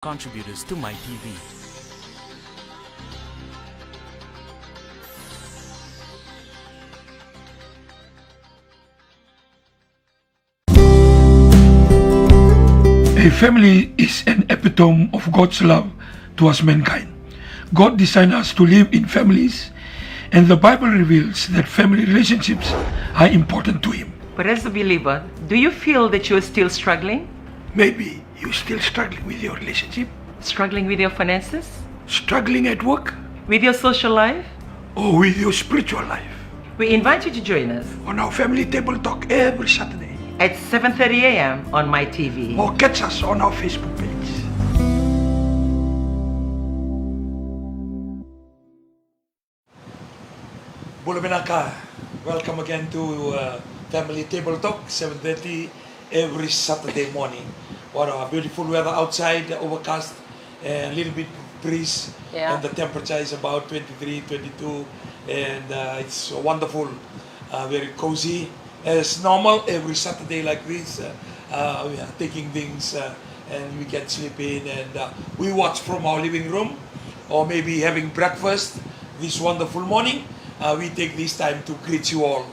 contributors to MyTV. A family is an epitome of God's love towards mankind. God designed us to live in families, and the Bible reveals that family relationships are important to Him. But as a believer, do you feel that you are still struggling? Maybe you're still struggling with your relationship, Struggling with your finances? struggling at work, With your social life? or with your spiritual life. We invite you to join us On our family table talk every Saturday, at 7:30 a.m. on MyTV. or catch us on our Facebook page. Bulaminaka, welcome again to Family Table Talk, 7:30 every Saturday morning. What a beautiful weather outside, overcast, and a little bit breeze, Yeah. and the temperature is about 23, 22, and it's wonderful, very cozy. As normal, every Saturday like this, we are taking things and we can sleep in, and we watch from our living room, or maybe having breakfast this wonderful morning. We take this time to greet you all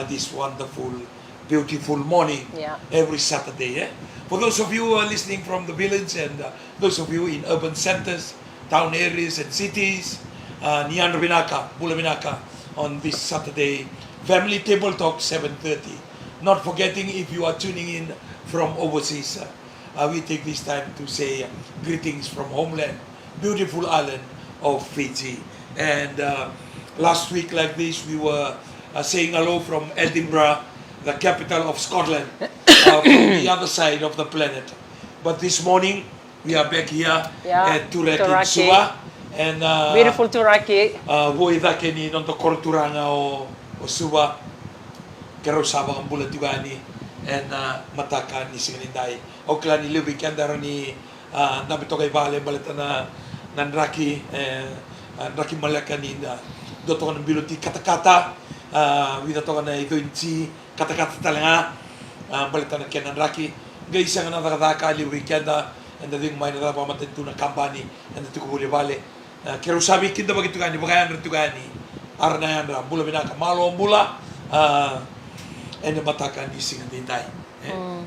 this wonderful, beautiful morning every Saturday. For those of you who are listening from the village, and those of you in urban centers, town areas and cities, Nian Binaka, Bula Binaka, on this Saturday, Family Table Talk 7:30. Not forgetting, if you are tuning in from overseas, we take this time to say greetings from homeland, beautiful island of Fiji. And last week like this, we were saying hello from Edinburgh, the capital of Scotland, from the other side of the planet. But this morning, we are back here at Turaki, Suva. And Beautiful Turaki. Voi dake ni nonto korturanga o Suva, kero saba ang bulat tugani, and mataka ni singinday. Okla ni lubi kandara ni nabito kay bale balita na nanraki raki malaka ni doto kan biloti kata-kata wida to na ito inci kata-kata talanga balita na kenan raki gaisa nga nakadaka li weekend and the thing may na pamatentu na kampani and the tukuli bale kero sabi kinda bagito gani bagayan rito gani arna yan bula binaka malo bula and the mataka ni singinday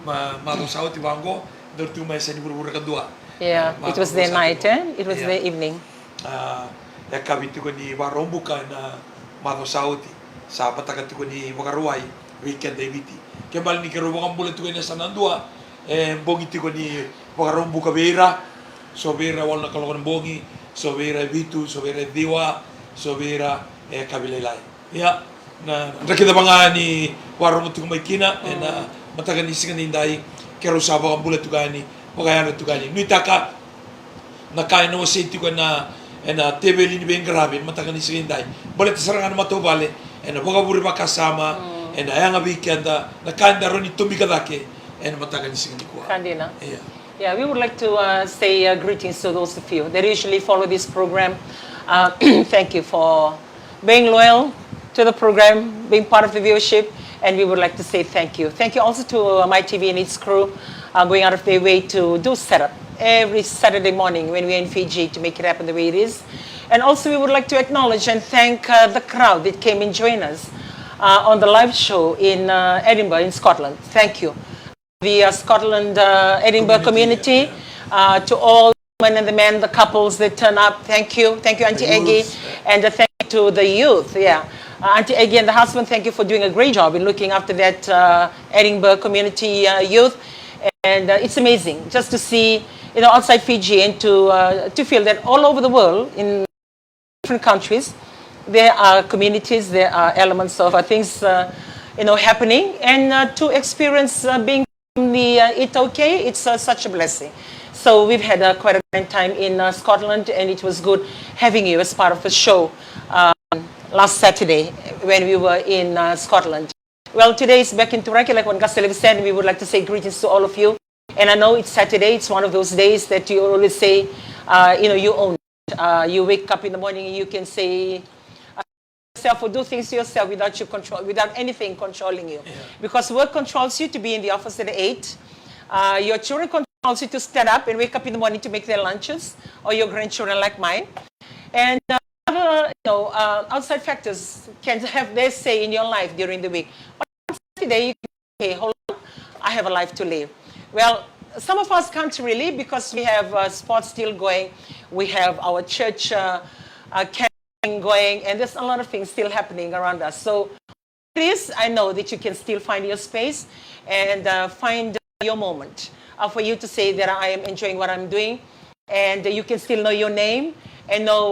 malo sao tiwango dortu may sa ni buru kadua. Yeah, it was the night, It was the evening. Kabiti ko ni warombuka na mato sauti sa patakati ko ni wakaruay weekend eviti kembali ni kero wakang bulat ko ni sanandua bongiti ko ni wakarombuka vera so vera wal na kalokon bongi so vera evitu so vera diwa so vera kabilelay ya na rakita banga ni waromuti ko may kina na matagan ni singaninday kero sa wakang bulat ko ni wakayan to gani nuitaka nakain no safety ko na tebel ini beng grabe matakan ni sinday balit sarangan mato bale boga buri makasama ayang weekend nakain daron ni tumikadake matakan ni sinday ko Kandina. Yeah, we would like to say greetings to those of you that usually follow this program. Thank you for being loyal to the program, being part of the viewership, and we would like to say thank you. Thank you also to MyTV and its crew going out of their way to do setup every Saturday morning when we're in Fiji to make it happen the way it is. And also we would like to acknowledge and thank the crowd that came and joined us on the live show in Edinburgh in Scotland. Thank you. The Scotland Edinburgh community, to all the women and the men, the couples that turn up. Thank you. Thank you, Auntie Eggie. And thank you to the youth. Auntie Eggie and the husband, thank you for doing a great job in looking after that Edinburgh community youth. And it's amazing just to see, outside Fiji and to feel that all over the world in different countries, there are communities, there are elements of things, happening, and to experience being from the It's Okay, it's such a blessing. So we've had quite a great time in Scotland, and it was good having you as part of the show last Saturday when we were in Scotland. Well, today is back in Turaki, like what Gastelov said. We would like to say greetings to all of you. And I know it's Saturday. It's one of those days that you always say, you own it. You wake up in the morning and you can say yourself or do things to yourself without anything controlling you. Because work controls you to be in the office at 8. Your children control also to stand up and wake up in the morning to make their lunches, or your grandchildren like mine. And other, outside factors can have their say in your life during the week. But on Saturday, you can say, hey, hold on, I have a life to live. Well, some of us can't really because we have sports still going. We have our church camping going, and there's a lot of things still happening around us. So please, I know that you can still find your space and find your moment for you to say that I am enjoying what I'm doing, and you can still know your name and know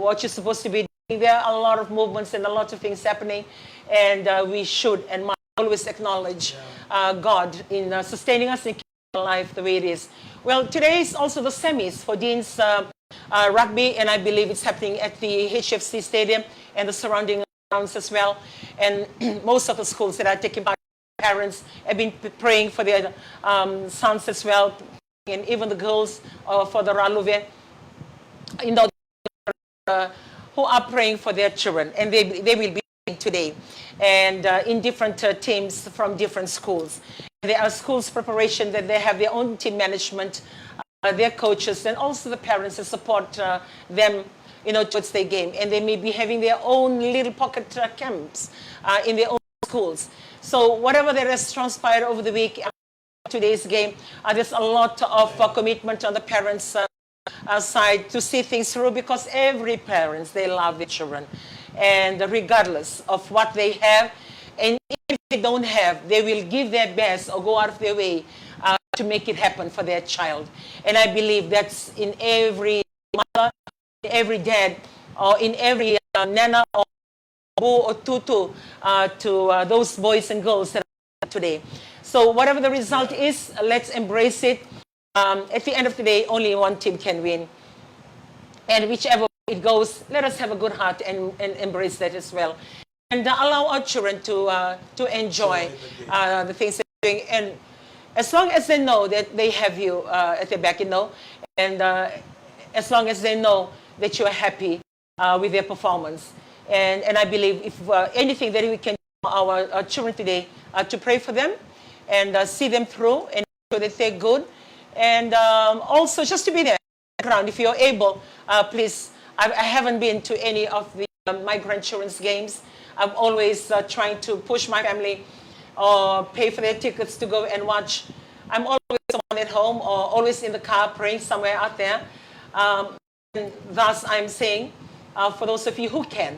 what you're supposed to be doing. There are a lot of movements and a lot of things happening, and we should and must always acknowledge God in sustaining us and keeping our life the way it is. Well, today is also the semis for Dean's rugby, and I believe it's happening at the HFC Stadium and the surrounding grounds as well. And most of the schools that are taking part, parents have been praying for their sons as well, and even the girls for the Raluve, who are praying for their children, and they will be praying today, and in different teams from different schools. There are schools preparation that they have their own team management, their coaches, and also the parents that support them, towards their game, and they may be having their own little pocket camps in their own schools. So whatever that has transpired over the week, today's game, there's a lot of commitment on the parents' side to see things through, because every parents, they love their children, and regardless of what they have, and if they don't have, they will give their best or go out of their way to make it happen for their child. And I believe that's in every mother, in every dad, or in every nana or boo or tutu to those boys and girls that are today. So whatever the result is, let's embrace it. At the end of the day, only one team can win. And whichever it goes, let us have a good heart and embrace that as well. And allow our children to enjoy the things they're doing. And as long as they know that they have you at their back, and as long as they know that you are happy with their performance. And I believe if anything that we can do for our children today, to pray for them and see them through and so that they're good. And also just to be there around. If you're able, please, I haven't been to any of my grandchildren's games. I'm always trying to push my family or pay for their tickets to go and watch. I'm always someone at home or always in the car praying somewhere out there. And thus, I'm saying, for those of you who can,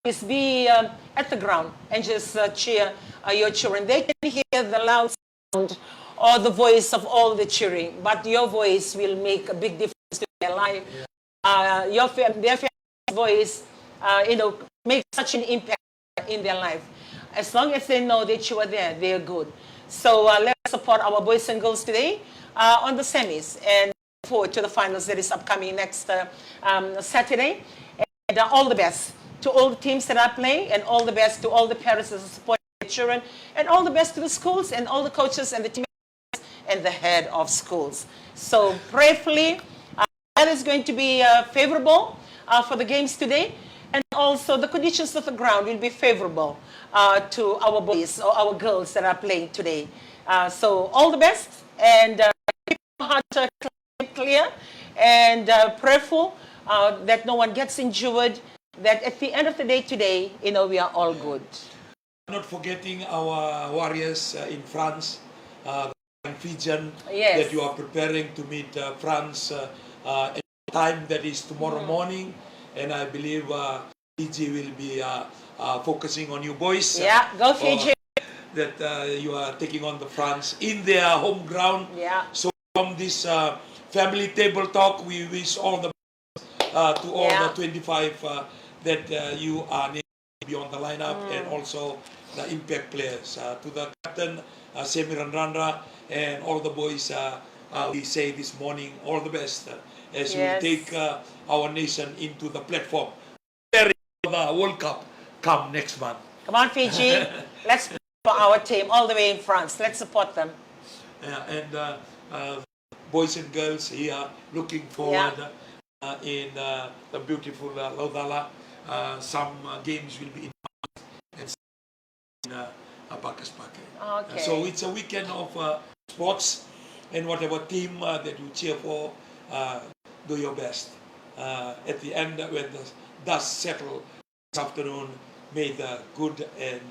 please be at the ground and just cheer your children. They can hear the loud sound or the voice of all the cheering, but your voice will make a big difference to their life. Their family's voice, makes such an impact in their life. As long as they know that you are there, they are good. So let's support our boys and girls today on the semis, and forward to the finals that is upcoming next Saturday. And all the best to all the teams that are playing, and all the best to all the parents that support their children, and all the best to the schools and all the coaches and the team and the head of schools. So prayerfully, that is going to be favorable for the games today, and also the conditions of the ground will be favorable to our boys or our girls that are playing today. So all the best, and keep your heart clear and prayerful that no one gets injured, that at the end of the day today, we are all good. Not forgetting our warriors in France, Fijian, Yes. that you are preparing to meet France at the time that is tomorrow morning, and I believe Fiji will be focusing on you boys. Yeah, go Fiji. That you are taking on the France in their home ground. Yeah. So from this family table talk, we wish all the to all the 25 that you are named to be on the lineup, and also the impact players. To the captain, Semir Randra, and all the boys, we say this morning, all the best as we take our nation into the platform. The World Cup come next month. Come on, Fiji. Let's support our team all the way in France. Let's support them. And boys and girls here looking forward in the beautiful Laudala. Some games will be in and some in Pakaspakai. Okay. So it's a weekend of sports, and whatever team that you cheer for, do your best. At the end, when the dust settles this afternoon, may the good and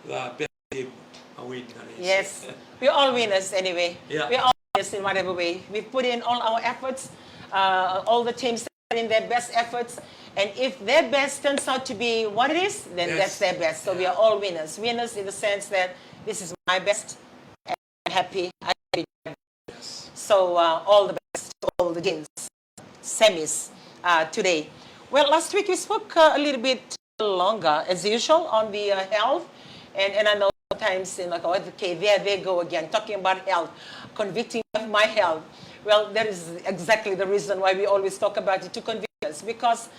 the best team win the race. Yes, we're all winners anyway. Yeah. We're all winners in whatever way. We put in all our efforts. All the teams put in their best efforts. And if their best turns out to be what it is, then Yes. that's their best. So we are all winners. Winners in the sense that this is my best, and I'm happy. Yes. So all the best to all the games, semis today. Well, last week we spoke a little bit longer, as usual, on the health. And I know sometimes, like, oh, okay, there they go again, talking about health, convicting of my health. Well, that is exactly the reason why we always talk about it, to convict us. Because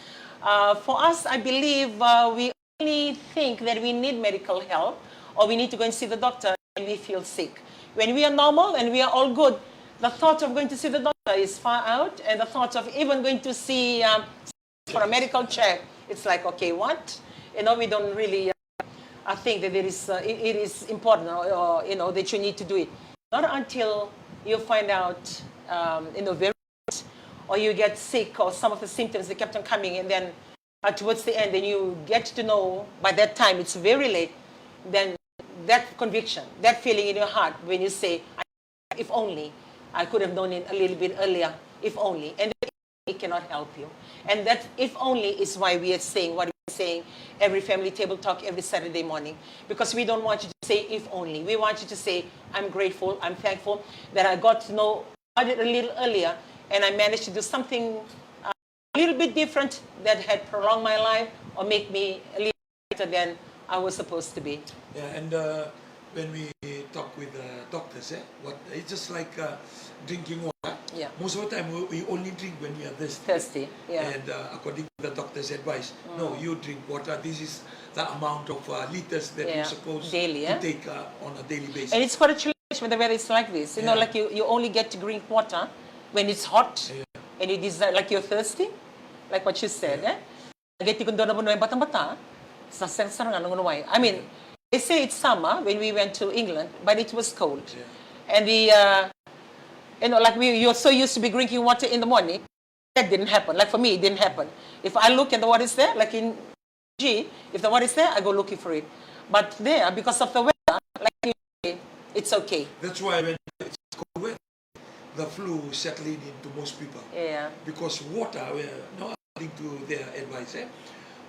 for us, I believe we only think that we need medical help or we need to go and see the doctor when we feel sick. When we are normal and we are all good, the thought of going to see the doctor is far out, and the thought of even going to see for a medical check, it's like, okay, what? You know, we don't really think that it is important, or you know, that you need to do it. Not until you find out, very late, or you get sick, or some of the symptoms that kept on coming, and then towards the end, then you get to know by that time it's very late. Then that conviction, that feeling in your heart when you say, if only I could have known it a little bit earlier, if only. And it cannot help you. And that if only is why we are saying what we're saying every family table talk every Saturday morning. Because we don't want you to say if only. We want you to say, I'm grateful, I'm thankful that I got to know about it a little earlier, and I managed to do something a little bit different that had prolonged my life or make me a little better than I was supposed to be. Yeah, and when we talk with doctors, it's just like drinking water. Yeah. Most of the time we only drink when we are thirsty. Thirsty, yeah. And according to the doctor's advice, no, you drink water. This is the amount of liters that you're supposed daily, to take on a daily basis. And it's quite a challenge when the weather is like this. You know, like you only get to drink water when it's hot, and you desire, like you're thirsty, like what you said. I mean, they say it's summer when we went to England, but it was cold. Yeah. And like you're so used to be drinking water in the morning, that didn't happen. Like for me, it didn't happen. If I look and the water is there, like in G, if the water is there, I go looking for it. But there, because of the weather, like it's okay. That's why when it's cold weather, the flu settling into most people. Yeah. Because water, not according to their advice,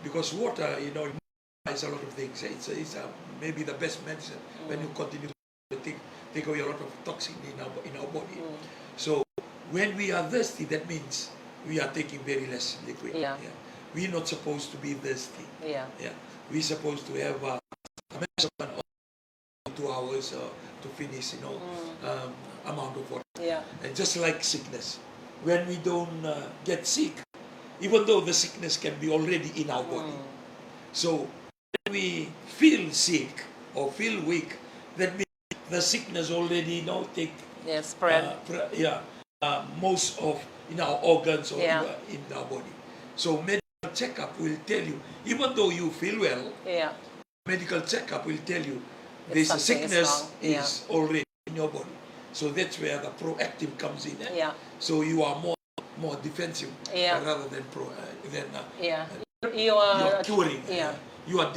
because water, it's a lot of things. It's maybe the best medicine when you continue to take away a lot of toxin in our body. So when we are thirsty, that means we are taking very less liquid. Yeah. We're not supposed to be thirsty. Yeah. We're supposed to have a maximum of 2 hours to finish, amount of water. Yeah. And just like sickness, when we don't get sick, even though the sickness can be already in our body. So when we feel sick or feel weak, that means the sickness already take spread. Most of our organs or in our body. So medical checkup will tell you, even though you feel well, medical checkup will tell you this sickness is already in your body. So that's where the proactive comes in. So you are more defensive rather than you are curing. You are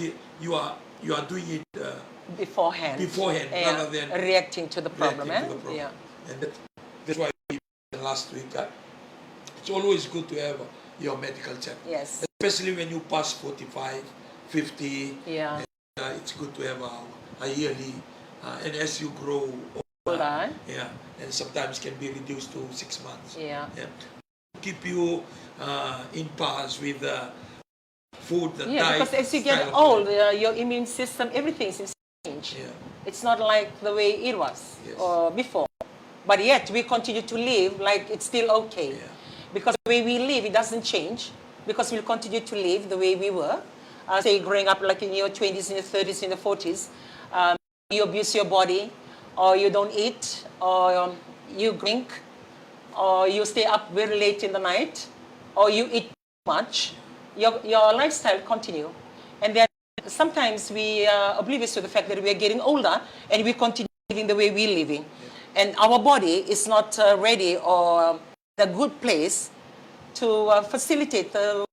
doing it beforehand rather than reacting to the problem. And that's why last week it's always good to have your medical check. Yes. Especially when you pass 45, 50. Yeah. And, it's good to have a yearly. And as you grow older, and sometimes can be reduced to 6 months. Keep you in pass with food, the diet. Because as you get old, your immune system, everything seems to change. It's not like the way it was before. But yet, we continue to live like it's still okay. Because the way we live, it doesn't change. Because we'll continue to live the way we were. Say, growing up like in your 20s, in your 30s, in the 40s, you abuse your body, or you don't eat, or you drink, or you stay up very late in the night, or you eat too much. Your lifestyle continue. And then sometimes we are oblivious to the fact that we are getting older and we continue living the way we're living. and our body is not ready or the good place to facilitate the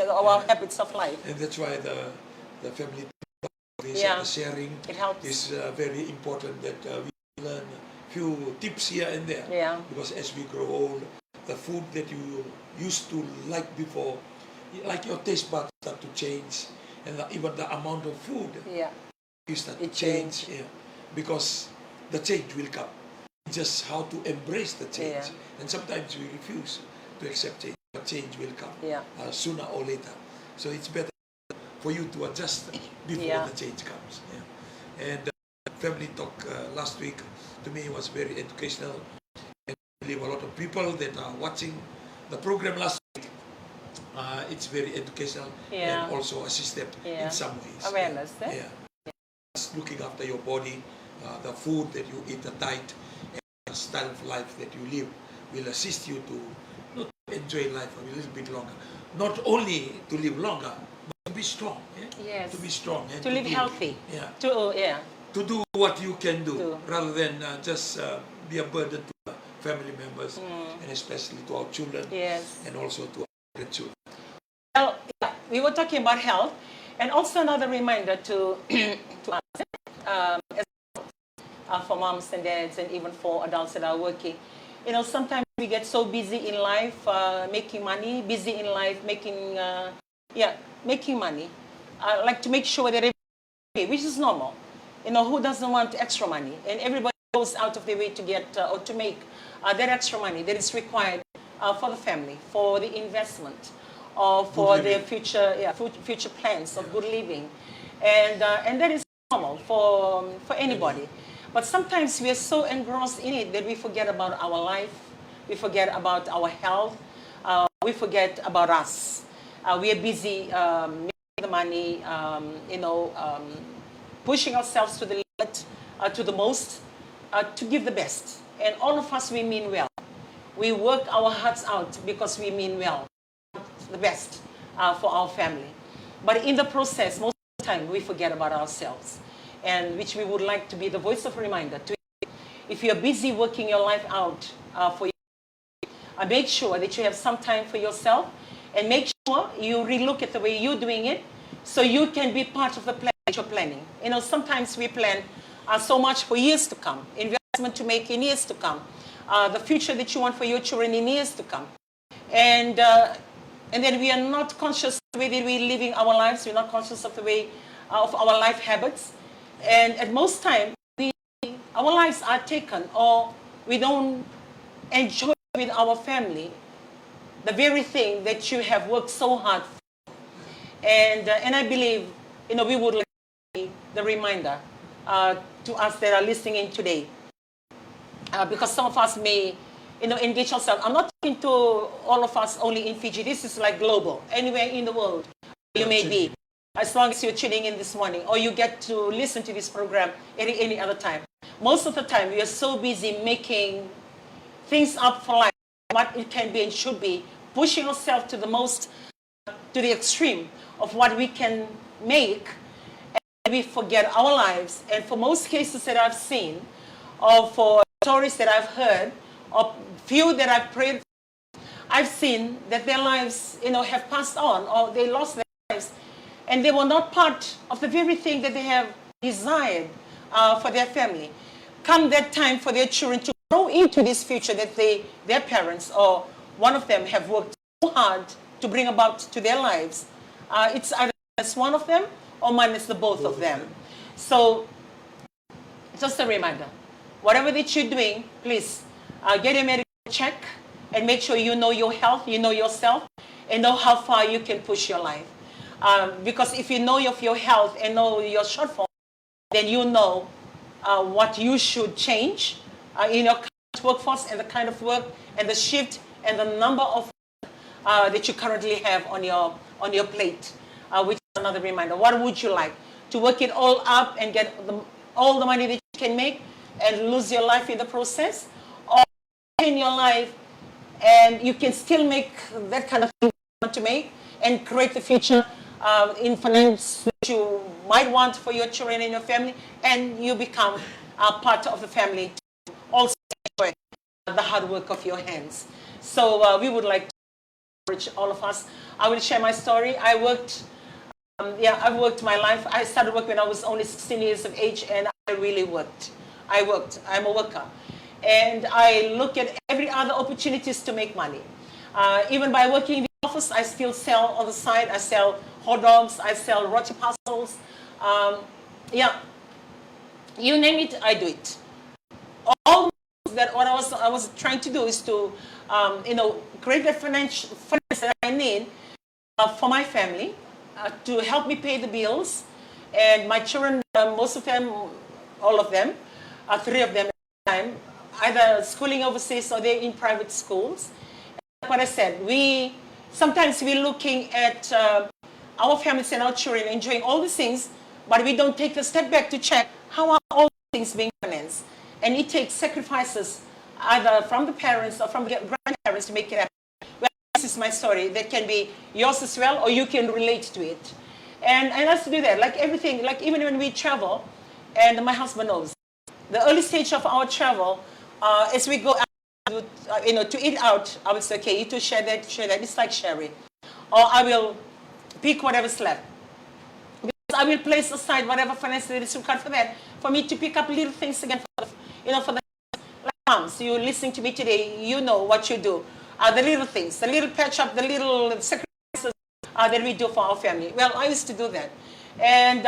our habits of life. And that's why the family Yeah. sharing It helps. is very important, that we learn a few tips here and there. Yeah. Because as we grow old, the food that you used to like before, like your taste buds start to change, and even the amount of food Yeah. you start It to change. Yeah. Because the change will come. Just how to embrace the change. Yeah. And sometimes we refuse to accept change, but change will come Yeah. Sooner or later. So it's better for you to adjust before Yeah. the change comes. Yeah. And family talk last week to me was very educational. And I believe a lot of people that are watching the program last week, it's very educational Yeah. and also assisted Yeah. in some ways. Awareness, eh? Yeah. Just looking after your body, the food that you eat, the diet, and the style of life that you live will assist you to enjoy life a little bit longer. Not only to live longer, but to be strong. Yeah? Yes. To be strong. And To live do, healthy. Yeah. Yeah. To do what you can do, Do. rather than just be a burden to family members, and especially to our children, Yes. and also to our grandchildren. Well, yeah, we were talking about health, and also another reminder to to us, as for moms and dads, and even for adults that are working. You know, sometimes we get so busy in life, making money, busy in life, making making money. Like to make sure that everybody, okay, which is normal. You know, who doesn't want extra money? And everybody goes out of their way to get or to make that extra money that is required for the family, for the investment, or for their future plans of good living, and that is normal for anybody. But sometimes we are so engrossed in it that we forget about our life, we forget about our health, we forget about us. We are busy making the money, pushing ourselves to the limit, to the most, to give the best. And all of us, we mean well. We work our hearts out because we mean well, the best for our family. But in the process, most of the time, we forget about ourselves, and which we would like to be the voice of reminder to you. If you're busy working your life out for you, make sure that you have some time for yourself, and make sure you relook at the way you're doing it, so you can be part of the plan that you're planning. You know, sometimes we plan so much for years to come, investment to make in years to come, the future that you want for your children in years to come. And then we are not conscious of the way that we're living our lives. We're not conscious of the way of our life habits. And at most time, our lives are taken, or we don't enjoy with our family the very thing that you have worked so hard for. And I believe, you know, we would like to be the reminder to us that are listening in today. Because some of us may, you know, engage ourselves. I'm not talking to all of us only in Fiji. This is like global. Anywhere in the world you may be. As long as you're tuning in this morning, or you get to listen to this program any other time. Most of the time, we are so busy making things up for life, what it can be and should be, pushing ourselves to the most, to the extreme of what we can make, and we forget our lives. And for most cases that I've seen, or for stories that I've heard, or few that I've prayed for, I've seen that their lives, you know, have passed on, or they lost their lives, and they were not part of the very thing that they have desired for their family. Come that time for their children to grow into this future that their parents or one of them have worked so hard to bring about to their lives. It's either minus one of them or minus the both of them. So just a reminder, whatever that you're doing, please get a medical check and make sure you know your health, you know yourself, and know how far you can push your life. Because if you know of your health and know your shortfall, then you know what you should change in your current workforce, and the kind of work and the shift and the number of that you currently have on your plate, which is another reminder. What would you like? To work it all up and get all the money that you can make and lose your life in the process, or in your life and you can still make that kind of thing you want to make and create the future in finance that you might want for your children and your family, and you become part of the family. All enjoy the hard work of your hands. So we would like to encourage all of us. I will share my story. I've worked my life. I started work when I was only 16 years of age, and I really worked. I'm a worker. And I look at every other opportunities to make money. Even by working in the office, I still sell on the side. I sell hot dogs. I sell roti parcels. You name it, I do it. All that what I was trying to do is to, create the finance that I need for my family, to help me pay the bills. And my children, most of them, all of them, 3 of them at the time, either schooling overseas or they're in private schools. And like what I said, sometimes we're looking at our families and our children enjoying all these things, but we don't take a step back to check how are all these things being financed. And it takes sacrifices either from the parents or from the grandparents to make it happen. Well, this is my story. That can be yours as well, or you can relate to it. And I like to do that, like everything, like even when we travel, and my husband knows, the early stage of our travel, as we go out, to eat out, I will say, okay, you two share that. It's like sharing. Or I will pick whatever's left. Because I will place aside whatever finance that is required for that, for me to pick up little things again for the like moms, you listening to me today, you know what you do. The little things, the little patch up, the little sacrifices that we do for our family. Well, I used to do that. And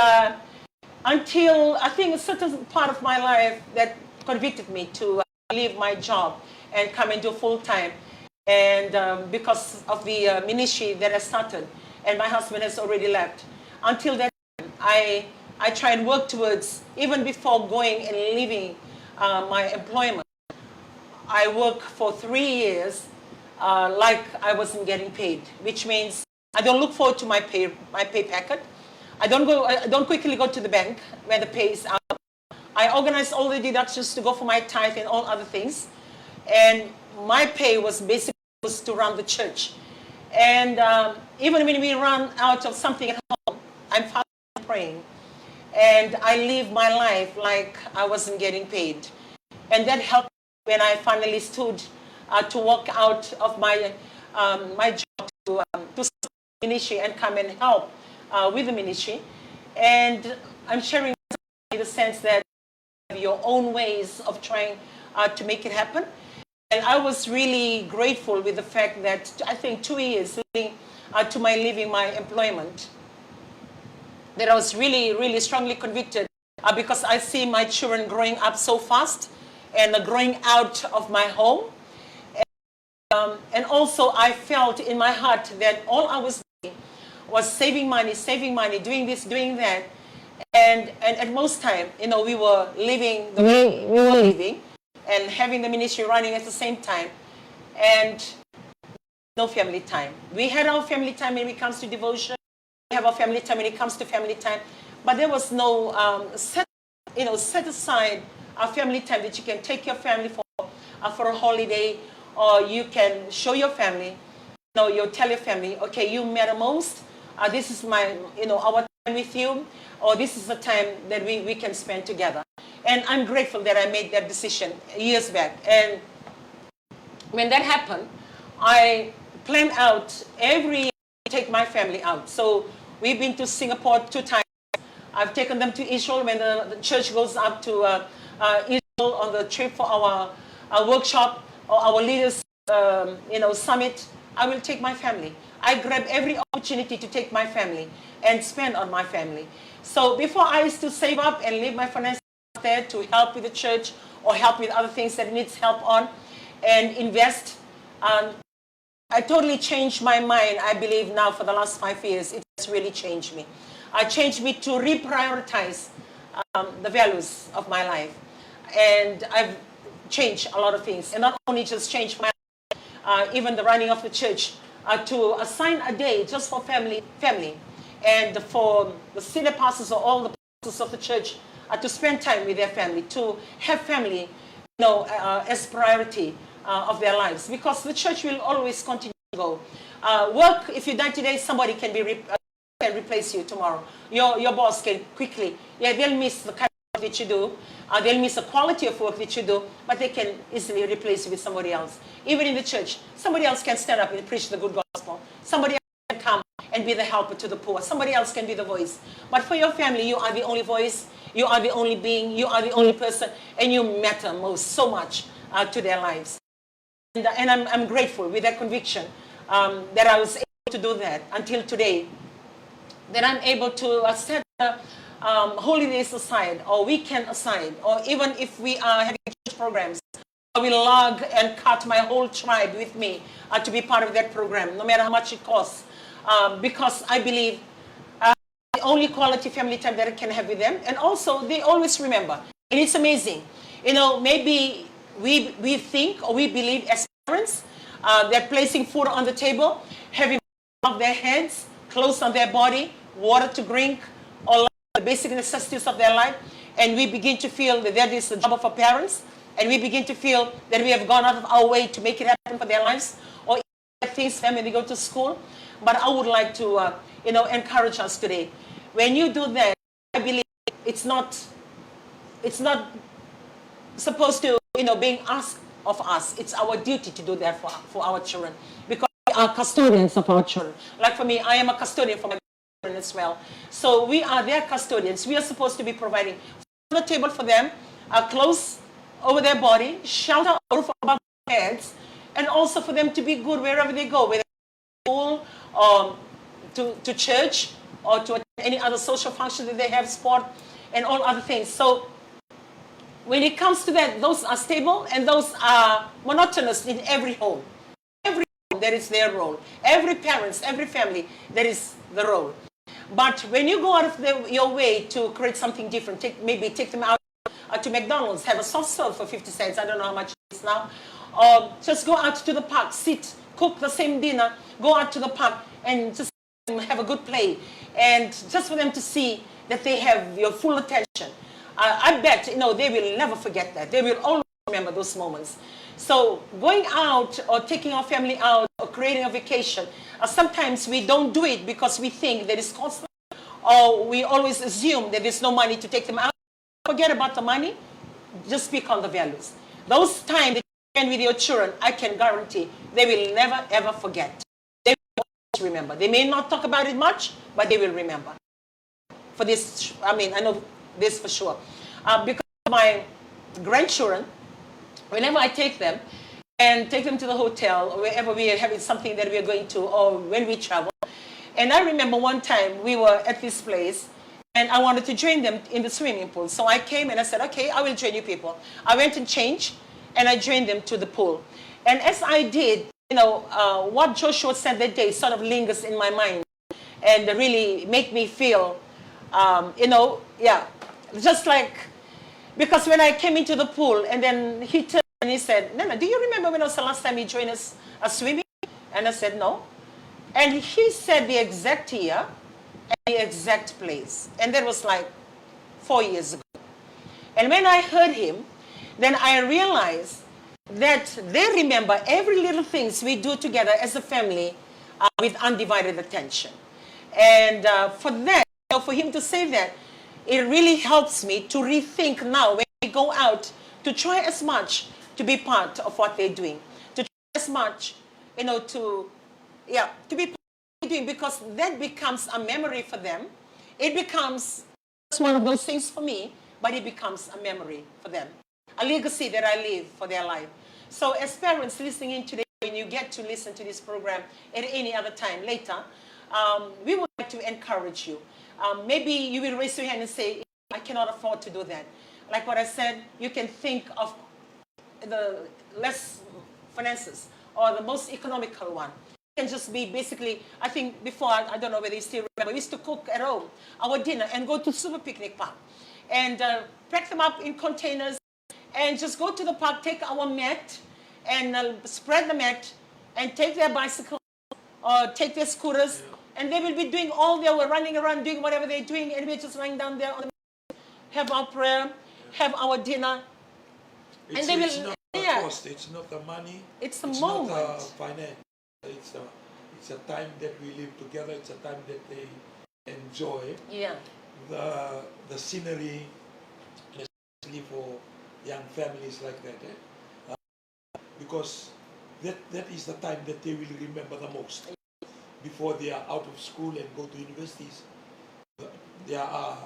until I think a certain part of my life that convicted me to leave my job and come and do full time. And because of the ministry that I started, and my husband has already left. Until that time, I try and work towards, even before going and leaving my employment, I worked for 3 years like I wasn't getting paid, which means I don't look forward to my pay packet. I don't quickly go to the bank when the pay is out. I organize all the deductions to go for my tithe and all other things. And my pay was basically to run the church. And even when we run out of something at home, I'm fasting and praying. And I live my life like I wasn't getting paid. And that helped when I finally stood to walk out of my job to start the ministry and come and help with the ministry. And I'm sharing in the sense that you have your own ways of trying to make it happen. And I was really grateful with the fact that I think 2 years leading to my leaving my employment, that I was really, really strongly convicted because I see my children growing up so fast and growing out of my home. And also I felt in my heart that all I was doing was saving money, doing this, doing that. And at most time, we were living the way we were living and having the ministry running at the same time, and no family time. We had our family time when it comes to devotion. We have our family time when it comes to family time, but there was no set aside a family time that you can take your family for a holiday, or you can show your family. You tell your family, okay, you matter most. This is our time with you, or this is the time that we can spend together. And I'm grateful that I made that decision years back. And when that happened, I planned out every year to take my family out. So we've been to Singapore 2 times. I've taken them to Israel when the church goes up to Israel on the trip for our workshop or our leaders summit. I will take my family. I grab every opportunity to take my family and spend on my family. So before I used to save up and leave my finances there to help with the church or help with other things that needs help on and invest. I totally changed my mind, I believe now for the last 5 years. It has really changed me. It changed me to reprioritize the values of my life. And I've changed a lot of things. And not only just changed my life, even the running of the church, to assign a day just for family, and for the senior pastors or all the pastors of the church to spend time with their family, to have family, as priority of their lives, because the church will always continue to go. Work, if you die today, somebody can replace you tomorrow. Your boss can quickly, they'll miss the kind of that you do. They'll miss the quality of work that you do, but they can easily replace you with somebody else. Even in the church, somebody else can stand up and preach the good gospel. Somebody else can come and be the helper to the poor. Somebody else can be the voice. But for your family, you are the only voice. You are the only being. You are the only person. And you matter so much to their lives. And I'm grateful with that conviction that I was able to do that until today. That I'm able to set holidays aside or weekend aside, or even if we are having church programs, I will log and cut my whole tribe with me to be part of that program, no matter how much it costs, because I believe the only quality family time that I can have with them, and also they always remember, and it's amazing. You know, maybe we think or we believe as parents that placing food on the table, having above their heads, clothes on their body, water to drink, all the basic necessities of their life, and we begin to feel that that is the job of our parents, and we begin to feel that we have gone out of our way to make it happen for their lives, or things for them when they go to school. But I would like to, encourage us today. When you do that, I believe it's not supposed to, being asked of us. It's our duty to do that for our children, because we are custodians of our children. Like for me, I am a custodian for my children as well. So we are their custodians. We are supposed to be providing food on the table for them, clothes over their body, shelter or roof above their heads, and also for them to be good wherever they go, whether to school or to church or to any other social function that they have, sport and all other things. So when it comes to that, those are stable and those are monotonous in every home. Every home, there is their role. Every parents, every family, there is the role. But when you go out of your way to create something different, maybe take them out to McDonald's, have a soft serve for 50 cents, I don't know how much it is now, or just go out to the park, sit, cook the same dinner, go out to the park and just have a good play, and just for them to see that they have your full attention. I bet, they will never forget that. They will always remember those moments. So going out or taking our family out or creating a vacation, sometimes we don't do it because we think that it's costly, or we always assume that there's no money to take them out. Forget about the money, just speak on the values. Those times that you spend with your children, I can guarantee they will never ever forget. They will always remember. They may not talk about it much, but they will remember. For this, I know this for sure. Because my grandchildren, whenever I take them and take them to the hotel or wherever we are having something that we are going to, or when we travel, and I remember one time we were at this place and I wanted to join them in the swimming pool. So I came and I said, okay, I will join you people. I went and changed and I joined them to the pool. And as I did, what Joshua said that day sort of lingers in my mind and really make me feel, just like, because when I came into the pool and then he turned and he said, Nana, do you remember when was the last time you joined us swimming? And I said, no. And he said the exact year and the exact place. And that was like 4 years ago. And when I heard him, then I realized that they remember every little things we do together as a family with undivided attention. And for that, for him to say that, it really helps me to rethink now when we go out to try as much to be part of what they're doing, to try as much, to be part of what they're doing, because that becomes a memory for them. It becomes one of those things for me, but it becomes a memory for them, a legacy that I leave for their life. So as parents listening in today, when you get to listen to this program at any other time later, we would like to encourage you. Maybe you will raise your hand and say, I cannot afford to do that. Like what I said, you can think of the less finances or the most economical one. It can just be basically, I think before, I don't know whether you still remember, we used to cook at home, our dinner, and go to Super Picnic Park and pack them up in containers and just go to the park, take our mat and spread the mat and take their bicycle or take their scooters. And they will be doing running around, doing whatever they're doing, and we're just lying down there, have our prayer, have our dinner. It's not the cost, it's not the money, it's the moment. Not the finance. It's a time that we live together, it's a time that they enjoy the scenery, and especially for young families like that. Because that is the time that they will remember the most before they are out of school and go to universities. There are